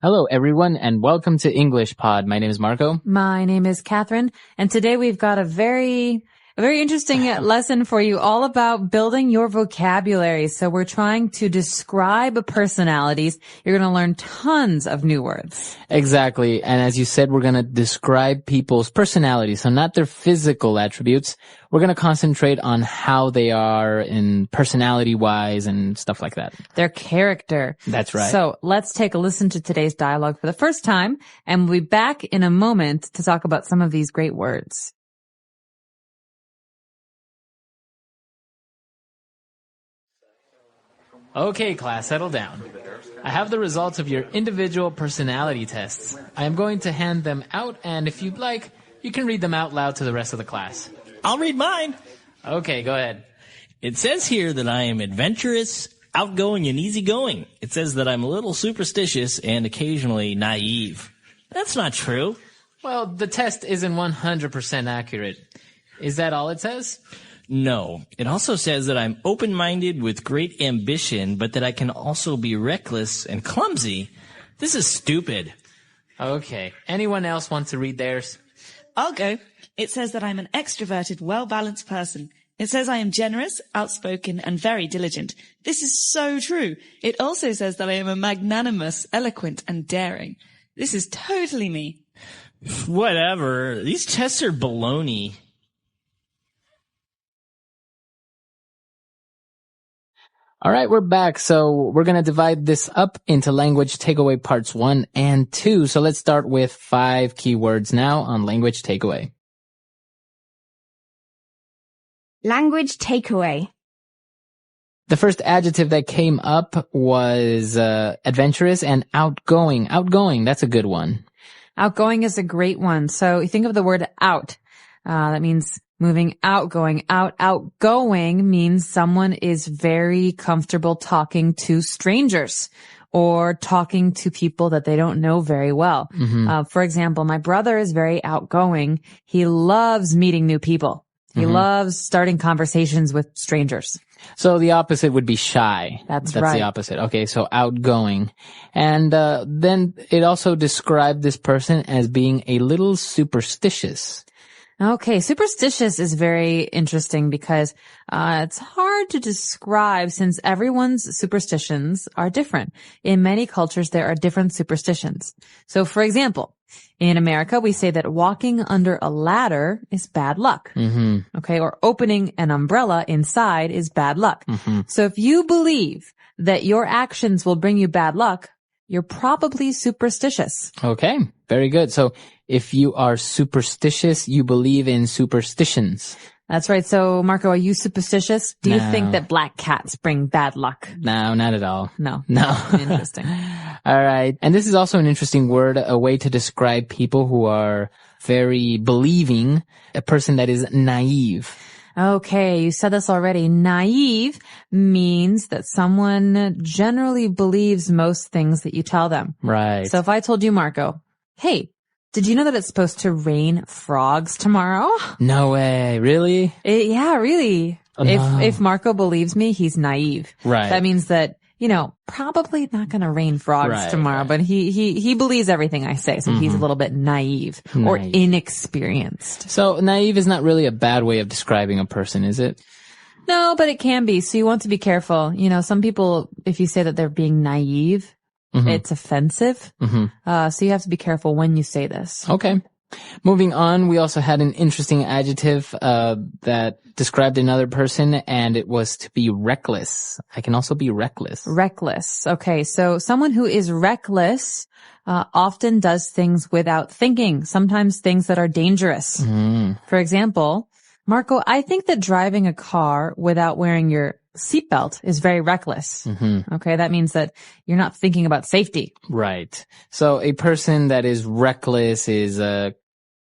Hello, everyone, and welcome to English Pod. My name is Marco. My name is Catherine, and today we've got a very interesting lesson for you all about building your vocabulary. So we're trying to describe personalities. You're going to learn tons of new words. Exactly. And as you said, we're going to describe people's personalities. So not their physical attributes. We're going to concentrate on how they are in personality-wise and stuff like that. Their character. That's right. So let's take a listen to today's dialogue for the first time, and we'll be back in a moment to talk about some of these great words. Okay, class, settle down. I have the results of your individual personality tests. I am going to hand them out, and if you'd like, you can read them out loud to the rest of the class. I'll read mine. Okay, go ahead. It says here that I am adventurous, outgoing, and easygoing. It says that I'm a little superstitious and occasionally naive. That's not true. Well, the test isn't 100% accurate. Is that all it says? No. It also says that I'm open-minded with great ambition, but that I can also be reckless and clumsy. This is stupid. Okay. Anyone else want to read theirs? I'll go. It says that I'm an extroverted, well-balanced person. It says I am generous, outspoken, and very diligent. This is so true. It also says that I am a magnanimous, eloquent, and daring. This is totally me. Whatever. These tests are baloney. All right, we're back. So we're going to divide this up into language takeaway parts 1 and 2. So let's start with 5 keywords now on language takeaway. Language takeaway. The first adjective that came up was adventurous and outgoing. Outgoing, that's a good one. Outgoing is a great one. So you think of the word out. That means moving out, going out. Outgoing means someone is very comfortable talking to strangers or talking to people that they don't know very well. Mm-hmm. For example, my brother is very outgoing. He loves meeting new people. He loves starting conversations with strangers. So the opposite would be shy. That's right. right. The opposite. Okay, so outgoing. And then it also described this person as being a little superstitious. Okay, superstitious is very interesting because it's hard to describe since everyone's superstitions are different. In many cultures, there are different superstitions. So, for example, in America, we say that walking under a ladder is bad luck. Mm-hmm. Okay, or opening an umbrella inside is bad luck. Mm-hmm. So if you believe that your actions will bring you bad luck, you're probably superstitious. Okay, very good. So if you are superstitious, you believe in superstitions. That's right. So, Marco, are you superstitious? Do you No. think that black cats bring bad luck? No, not at all. No. No. Interesting. All right. And this is also an interesting word, a way to describe people who are very believing, a person that is naive. Okay, you said this already. Naive means that someone generally believes most things that you tell them. Right. So if I told you, Marco, hey, did you know that it's supposed to rain frogs tomorrow? No way. Really? Yeah, really. Oh, no. If Marco believes me, he's naive. Right. That means that, probably not going to rain frogs tomorrow, right. but he believes everything I say. So he's a little bit naive or inexperienced. So naive is not really a bad way of describing a person, is it? No, but it can be. So you want to be careful. Some people, if you say that they're being naive, it's offensive. Mm-hmm. So you have to be careful when you say this. Okay. Moving on, we also had an interesting adjective that described another person, and it was to be reckless. I can also be reckless. Reckless. Okay, so someone who is reckless often does things without thinking, sometimes things that are dangerous. For example, Marco, I think that driving a car without wearing your seatbelt is very reckless. Okay, that means that you're not thinking about safety. Right. So a person that is reckless is a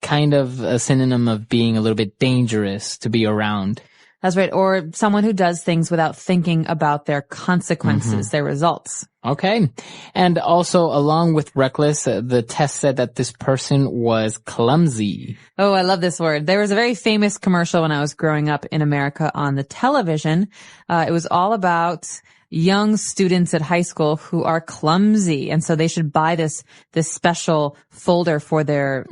kind of a synonym of being a little bit dangerous to be around. That's right. Or someone who does things without thinking about their consequences, their results. Okay. And also, along with reckless, the test said that this person was clumsy. Oh, I love this word. There was a very famous commercial when I was growing up in America on the television. It was all about young students at high school who are clumsy. And so they should buy this special folder for their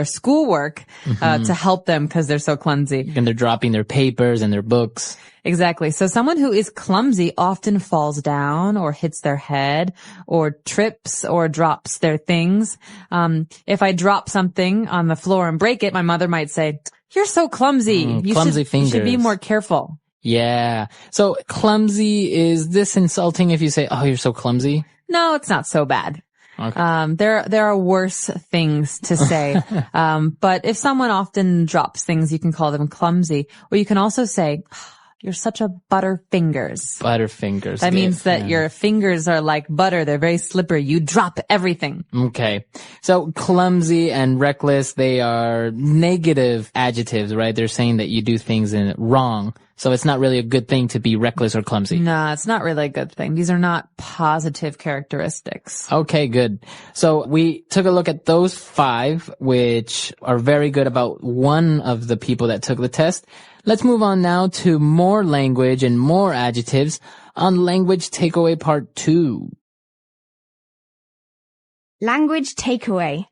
schoolwork, to help them because they're so clumsy. And they're dropping their papers and their books. Exactly. So someone who is clumsy often falls down or hits their head or trips or drops their things. If I drop something on the floor and break it, my mother might say, "You're so clumsy. Clumsy fingers. You should be more careful." Yeah. So clumsy, is this insulting if you say, "Oh, you're so clumsy"? No, it's not so bad. Okay. There are worse things to say. But if someone often drops things, you can call them clumsy. Or you can also say, "You're such a butterfingers." Butterfingers. That means that your fingers are like butter. They're very slippery. You drop everything. Okay. So clumsy and reckless, they are negative adjectives, right? They're saying that you do things wrong. So it's not really a good thing to be reckless or clumsy. No, it's not really a good thing. These are not positive characteristics. Okay, good. So we took a look at those 5, which are very good about one of the people that took the test. Let's move on now to more language and more adjectives on Language Takeaway Part 2. Language takeaway.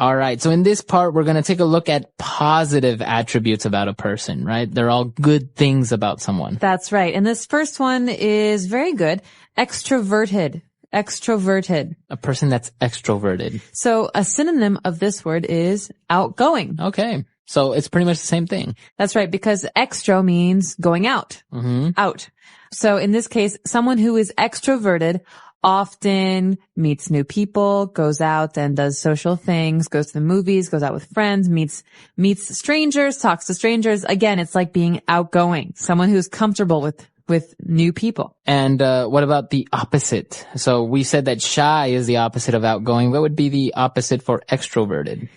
All right. So in this part, we're going to take a look at positive attributes about a person, right? They're all good things about someone. That's right. And this first one is very good. Extroverted. Extroverted. A person that's extroverted. So a synonym of this word is outgoing. Okay. So it's pretty much the same thing. That's right, because extro means going out. Out. So in this case, someone who is extroverted often meets new people, goes out and does social things, goes to the movies, goes out with friends, meets strangers, talks to strangers. Again, it's like being outgoing, someone who's comfortable with new people. And what about the opposite? So we said that shy is the opposite of outgoing. What would be the opposite for extroverted?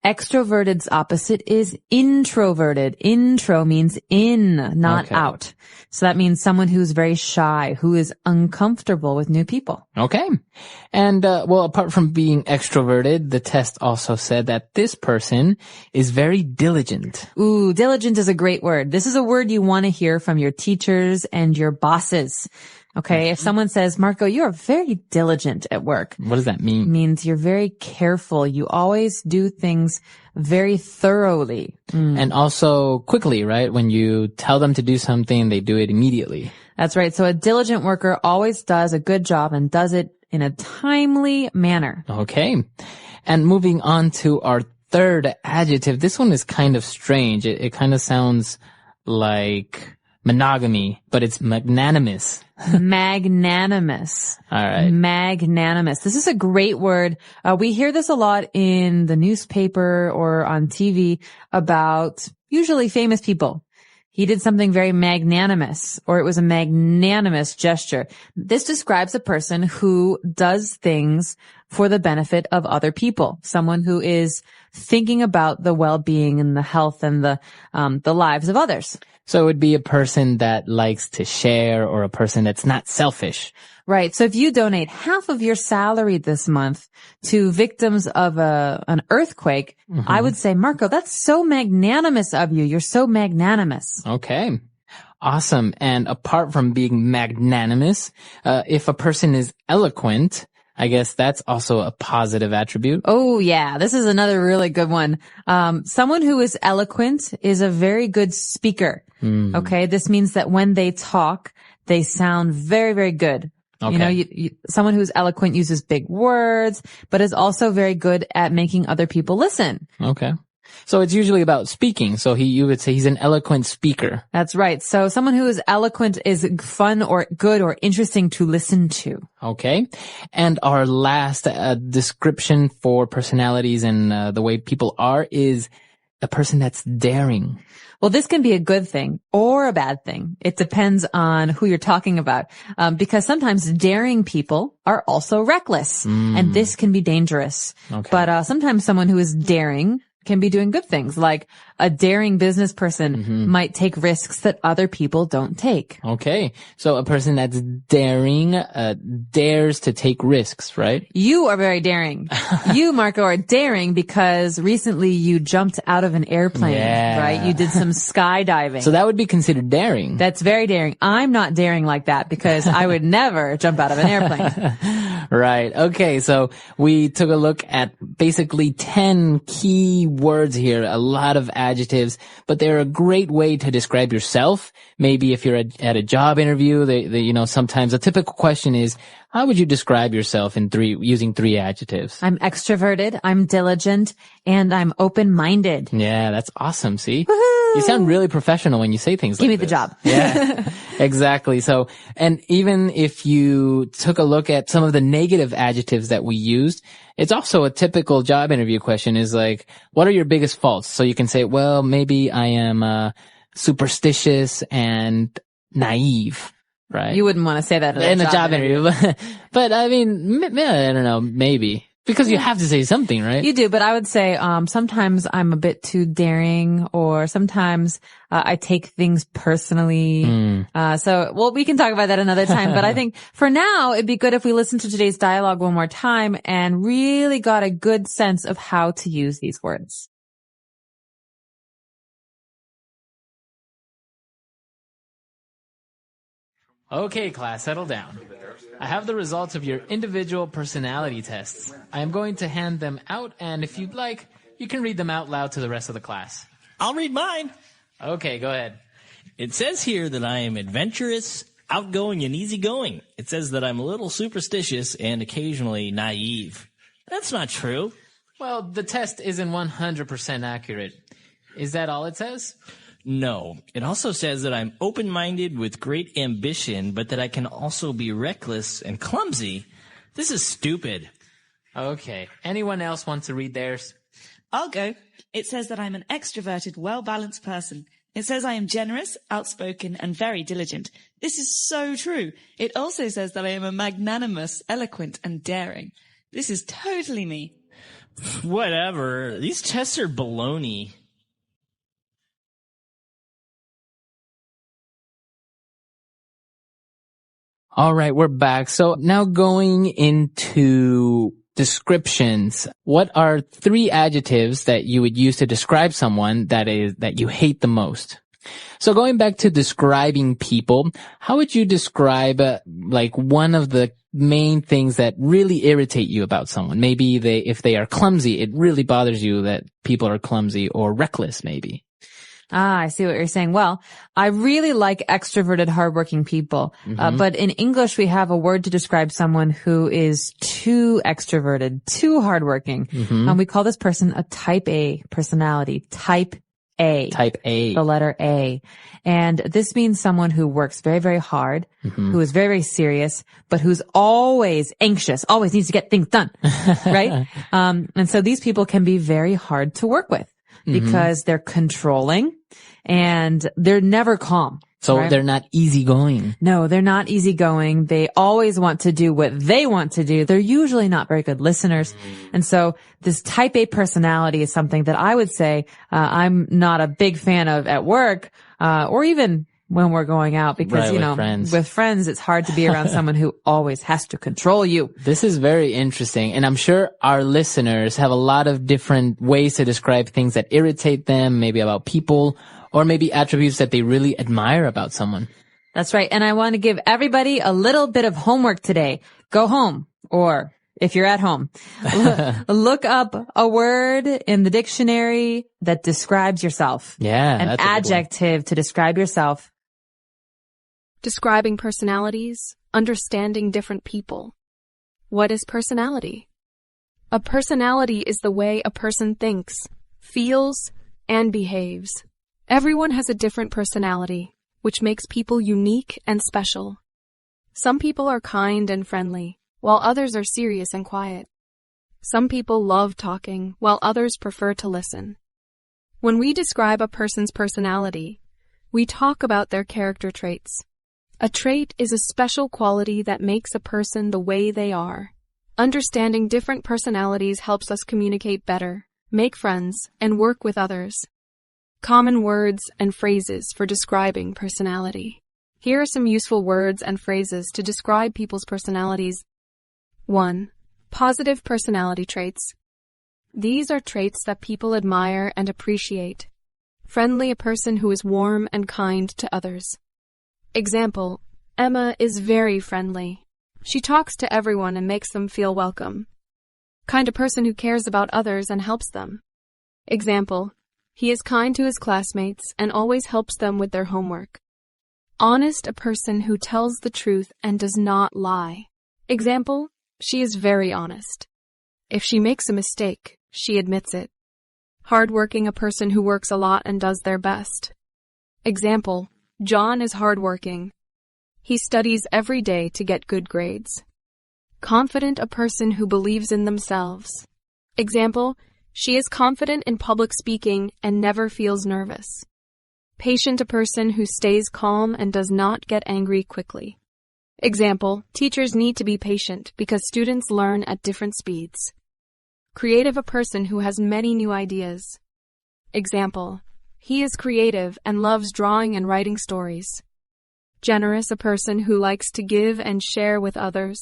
Extroverted's opposite is introverted. Intro means in, not out. So that means someone who's very shy, who is uncomfortable with new people. Okay. And, well, apart from being extroverted, the test also said that this person is very diligent. Ooh, diligent is a great word. This is a word you want to hear from your teachers and your bosses. Okay, if someone says, "Marco, you are very diligent at work." What does that mean? It means you're very careful. You always do things very thoroughly. And also quickly, right? When you tell them to do something, they do it immediately. That's right. So a diligent worker always does a good job and does it in a timely manner. Okay. And moving on to our third adjective. This one is kind of strange. It kind of sounds like monogamy, but it's magnanimous. Magnanimous. All right. Magnanimous. This is a great word. We hear this a lot in the newspaper or on TV about usually famous people. He did something very magnanimous, or it was a magnanimous gesture. This describes a person who does things for the benefit of other people. Someone who is thinking about the well-being and the health and the lives of others. So it would be a person that likes to share, or a person that's not selfish. Right. So if you donate half of your salary this month to victims of an earthquake, I would say, "Marco, that's so magnanimous of you. You're so magnanimous." Okay. Awesome. And apart from being magnanimous, if a person is eloquent, I guess that's also a positive attribute. Oh, yeah. This is another really good one. Someone who is eloquent is a very good speaker. Okay. This means that when they talk, they sound very, very good. Okay. You know, someone who's eloquent uses big words, but is also very good at making other people listen. Okay. So it's usually about speaking. So you would say he's an eloquent speaker. That's right. So someone who is eloquent is fun or good or interesting to listen to. Okay. And our last description for personalities and the way people are is a person that's daring. Well, this can be a good thing or a bad thing. It depends on who you're talking about. Because sometimes daring people are also reckless, and this can be dangerous. Okay. But sometimes someone who is daring can be doing good things, like a daring business person might take risks that other people don't take. Okay. So a person that's daring, dares to take risks, right? You are very daring. You, Marco, are daring because recently you jumped out of an airplane, Yeah. right? You did some skydiving. So that would be considered daring. That's very daring. I'm not daring like that because I would never jump out of an airplane. Right. Okay. So we took a look at basically 10 key words here, a lot of adjectives, but they're a great way to describe yourself. Maybe if you're at a job interview, sometimes a typical question is, how would you describe yourself using 3 adjectives? I'm extroverted, I'm diligent, and I'm open-minded. Yeah, that's awesome. See? Woohoo! You sound really professional when you say things Give like me the this. job. Yeah, exactly. So, and even if you took a look at some of the negative adjectives that we used, it's also a typical job interview question is like, what are your biggest faults? So you can say, well, maybe I am superstitious and naive. Right. You wouldn't want to say that in a job interview. But I mean, I don't know, maybe. Because you have to say something, right? You do, but I would say, sometimes I'm a bit too daring or sometimes, I take things personally. We can talk about that another time, but I think for now, it'd be good if we listen to today's dialogue one more time and really got a good sense of how to use these words. Okay, class, settle down. I have the results of your individual personality tests. I am going to hand them out, and if you'd like, you can read them out loud to the rest of the class. I'll read mine. Okay, go ahead. It says here that I am adventurous, outgoing, and easygoing. It says that I'm a little superstitious and occasionally naive. That's not true. Well, the test isn't 100% accurate. Is that all it says? No. It also says that I'm open-minded with great ambition, but that I can also be reckless and clumsy. This is stupid. Okay. Anyone else want to read theirs? I'll go. It says that I'm an extroverted, well-balanced person. It says I am generous, outspoken, and very diligent. This is so true. It also says that I am a magnanimous, eloquent, and daring. This is totally me. Whatever. These tests are baloney. All right, we're back. So now going into descriptions, what are 3 adjectives that you would use to describe someone that you hate the most? So going back to describing people, how would you describe one of the main things that really irritate you about someone? Maybe if they are clumsy, it really bothers you that people are clumsy, or reckless maybe. I see what you're saying. Well, I really like extroverted, hardworking people. But in English, we have a word to describe someone who is too extroverted, too hardworking. And we call this person a type A personality. Type A. Type A. The letter A. And this means someone who works very, very hard, who is very, very serious, but who's always anxious, always needs to get things done. Right? And so these people can be very hard to work with because they're controlling and they're never calm. So right? they're not easygoing. No, they're not easygoing. They always want to do what they want to do. They're usually not very good listeners. And so this type A personality is something that I would say I'm not a big fan of at work or even when we're going out because, right, with friends, it's hard to be around someone who always has to control you. This is very interesting. And I'm sure our listeners have a lot of different ways to describe things that irritate them, maybe about people, or maybe attributes that they really admire about someone. That's right. And I want to give everybody a little bit of homework today. Go home, or if you're at home, look up a word in the dictionary that describes yourself. Yeah. An adjective to describe yourself. Describing personalities, understanding different people. What is personality? A personality is the way a person thinks, feels, and behaves. Everyone has a different personality, which makes people unique and special. Some people are kind and friendly, while others are serious and quiet. Some people love talking, while others prefer to listen. When we describe a person's personality, we talk about their character traits. A trait is a special quality that makes a person the way they are. Understanding different personalities helps us communicate better, make friends, and work with others. Common words and phrases for describing personality. Here are some useful words and phrases to describe people's personalities. 1. Positive personality traits. These are traits that people admire and appreciate. Friendly, a person who is warm and kind to others. Example, Emma is very friendly. She talks to everyone and makes them feel welcome. Kind, a person who cares about others and helps them. Example, he is kind to his classmates and always helps them with their homework. Honest, a person who tells the truth and does not lie. Example, she is very honest. If she makes a mistake, she admits it. Hardworking, a person who works a lot and does their best. Example, John is hardworking. He studies every day to get good grades. Confident, a person who believes in themselves. Example, she is confident in public speaking and never feels nervous. Patient, a person who stays calm and does not get angry quickly. Example, teachers need to be patient because students learn at different speeds. Creative, a person who has many new ideas. Example, he is creative and loves drawing and writing stories. Generous, a person who likes to give and share with others.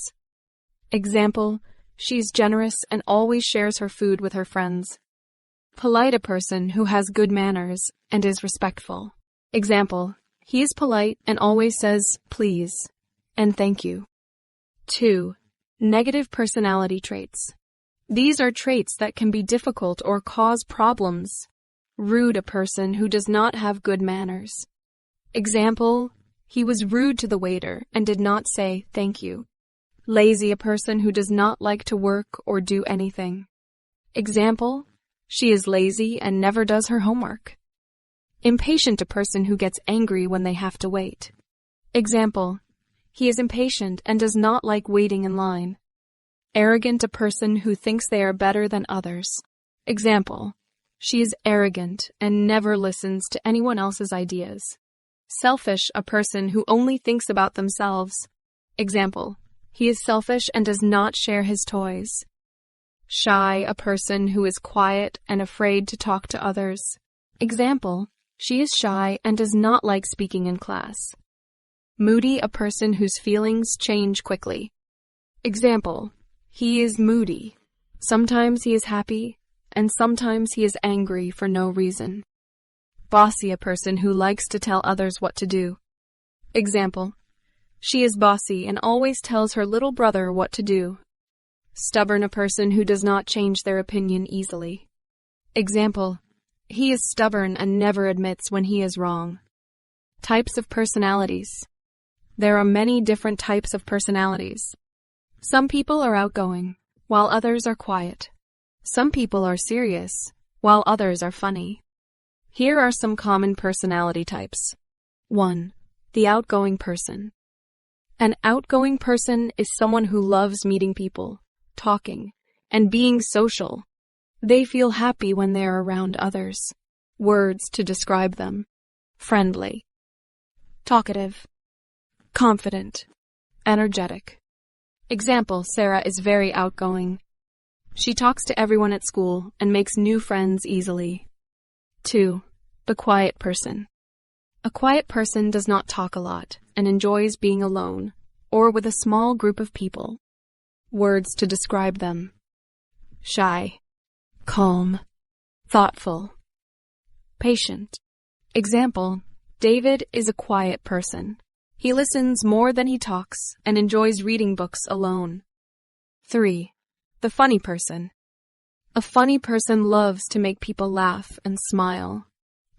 Example, she is generous and always shares her food with her friends. Polite, a person who has good manners and is respectful. Example, he is polite and always says please and thank you. 2. Negative personality traits. These are traits that can be difficult or cause problems. Rude, a person who does not have good manners. Example, he was rude to the waiter and did not say thank you. Lazy, a person who does not like to work or do anything. Example, she is lazy and never does her homework. Impatient, a person who gets angry when they have to wait. Example, he is impatient and does not like waiting in line. Arrogant, a person who thinks they are better than others. Example, she is arrogant and never listens to anyone else's ideas. Selfish, a person who only thinks about themselves. Example, he is selfish and does not share his toys. Shy, a person who is quiet and afraid to talk to others. Example, she is shy and does not like speaking in class. Moody, a person whose feelings change quickly. Example, he is moody. Sometimes he is happy, and sometimes he is angry for no reason. Bossy, a person who likes to tell others what to do. Example, she is bossy and always tells her little brother what to do. Stubborn, a person who does not change their opinion easily. Example, he is stubborn and never admits when he is wrong. Types of personalities. There are many different types of personalities. Some people are outgoing, while others are quiet. Some people are serious, while others are funny. Here are some common personality types. 1. The outgoing person. An outgoing person is someone who loves meeting people, talking, and being social. They feel happy when they are around others. Words to describe them. Friendly. Talkative. Confident. Energetic. Example, Sarah is very outgoing. She talks to everyone at school and makes new friends easily. 2. The quiet person. A quiet person does not talk a lot and enjoys being alone or with a small group of people. Words to describe them. Shy. Calm. Thoughtful. Patient. Example, David is a quiet person. He listens more than he talks and enjoys reading books alone. 3. The funny person. A funny person loves to make people laugh and smile.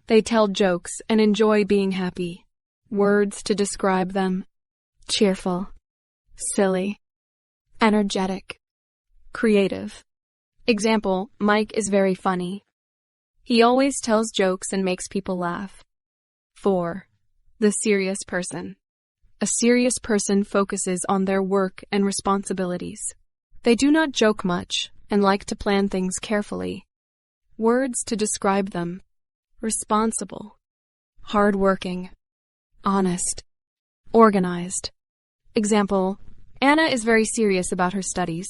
They tell jokes and enjoy being happy. Words to describe them. Cheerful. Silly. Energetic. Creative. Example, Mike is very funny. He always tells jokes and makes people laugh. 4. The serious person. A serious person focuses on their work and responsibilities. They do not joke much and like to plan things carefully. Words to describe them. Responsible. Hardworking. Honest. Organized. Example, Anna is very serious about her studies.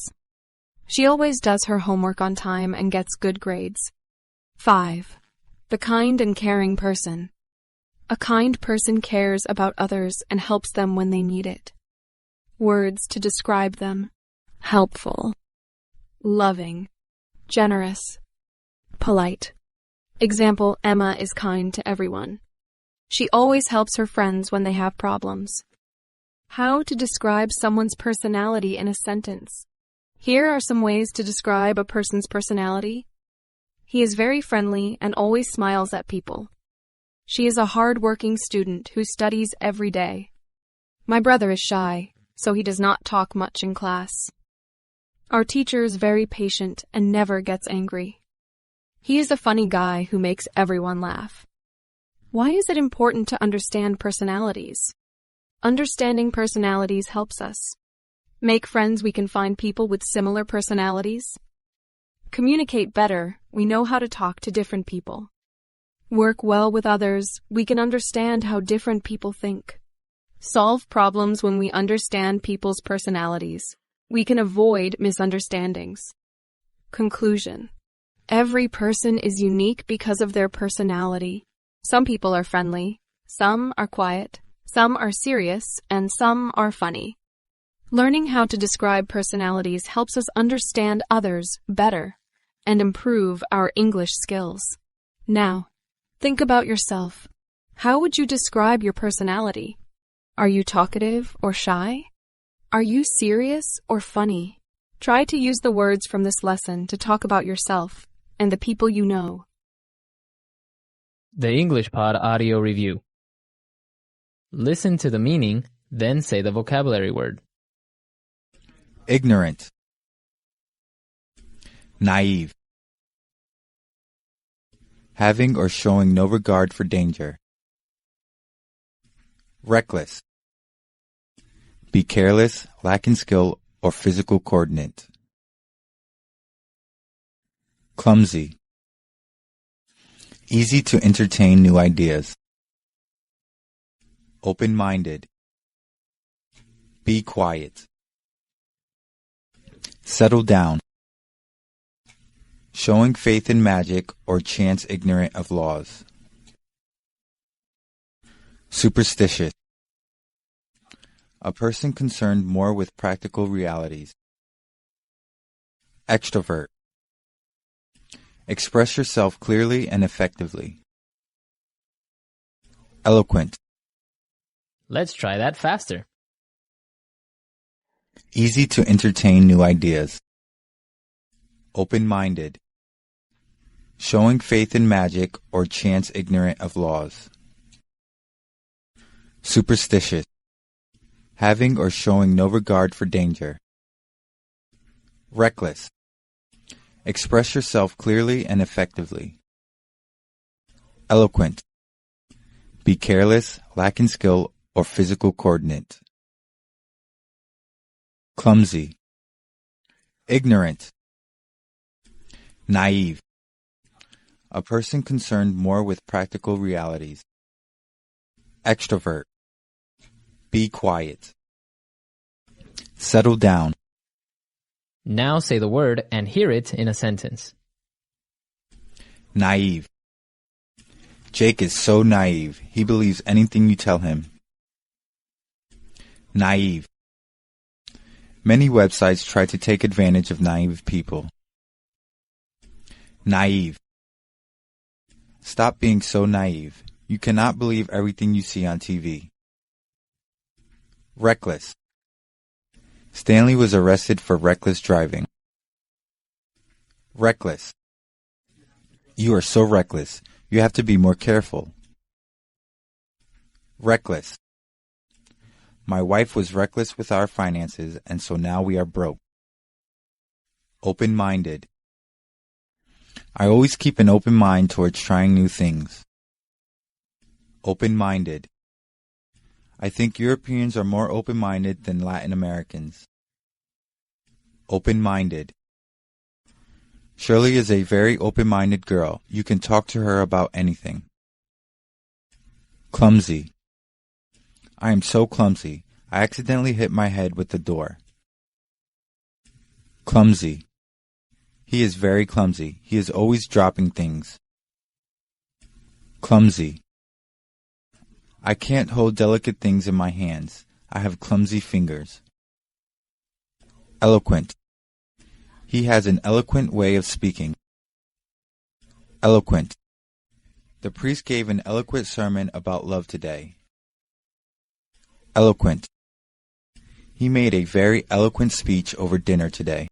She always does her homework on time and gets good grades. 5. The kind and caring person. A kind person cares about others and helps them when they need it. Words to describe them. Helpful. Loving. Generous. Polite. Example, Emma is kind to everyone. She always helps her friends when they have problems. How to describe someone's personality in a sentence. Here are some ways to describe a person's personality. He is very friendly and always smiles at people. She is a hard-working student who studies every day. My brother is shy, so he does not talk much in class. Our teacher is very patient and never gets angry. He is a funny guy who makes everyone laugh. Why is it important to understand personalities? Understanding personalities helps us. Make friends, we can find people with similar personalities. Communicate better, we know how to talk to different people. Work well with others, we can understand how different people think. Solve problems when we understand people's personalities. We can avoid misunderstandings. Conclusion. Every person is unique because of their personality. Some people are friendly, some are quiet, some are serious, and some are funny. Learning how to describe personalities helps us understand others better and improve our English skills. Now, think about yourself. How would you describe your personality? Are you talkative or shy? Are you serious or funny? Try to use the words from this lesson to talk about yourself and the people you know. The English Pod Audio Review. Listen to the meaning, then say the vocabulary word. Ignorant. Naive. Having or showing no regard for danger. Reckless. Be careless, lack in skill or physical coordinate. Clumsy. Easy to entertain new ideas. Open-minded. Be quiet. Settle down. Showing faith in magic or chance ignorant of laws. Superstitious. A person concerned more with practical realities. Extrovert. Express yourself clearly and effectively. Eloquent. Let's try that faster. Easy to entertain new ideas. Open-minded. Showing faith in magic or chance ignorant of laws. Superstitious. Having or showing no regard for danger. Reckless. Express yourself clearly and effectively. Eloquent. Be careless, lack in skill or physical coordinate. Clumsy. Ignorant. Naive. A person concerned more with practical realities. Extrovert. Be quiet. Settle down. Now say the word and hear it in a sentence. Naive. Jake is so naive. He believes anything you tell him. Naive. Many websites try to take advantage of naive people. Naive. Stop being so naive. You cannot believe everything you see on TV. Reckless. Stanley was arrested for reckless driving. Reckless. You are so reckless. You have to be more careful. Reckless. My wife was reckless with our finances, and so now we are broke. Open-minded. I always keep an open mind towards trying new things. Open-minded. I think Europeans are more open-minded than Latin Americans. Open-minded. Shirley is a very open-minded girl. You can talk to her about anything. Clumsy. I am so clumsy. I accidentally hit my head with the door. Clumsy. He is very clumsy. He is always dropping things. Clumsy. I can't hold delicate things in my hands. I have clumsy fingers. Eloquent. He has an eloquent way of speaking. Eloquent. The priest gave an eloquent sermon about love today. Eloquent. He made a very eloquent speech over dinner today.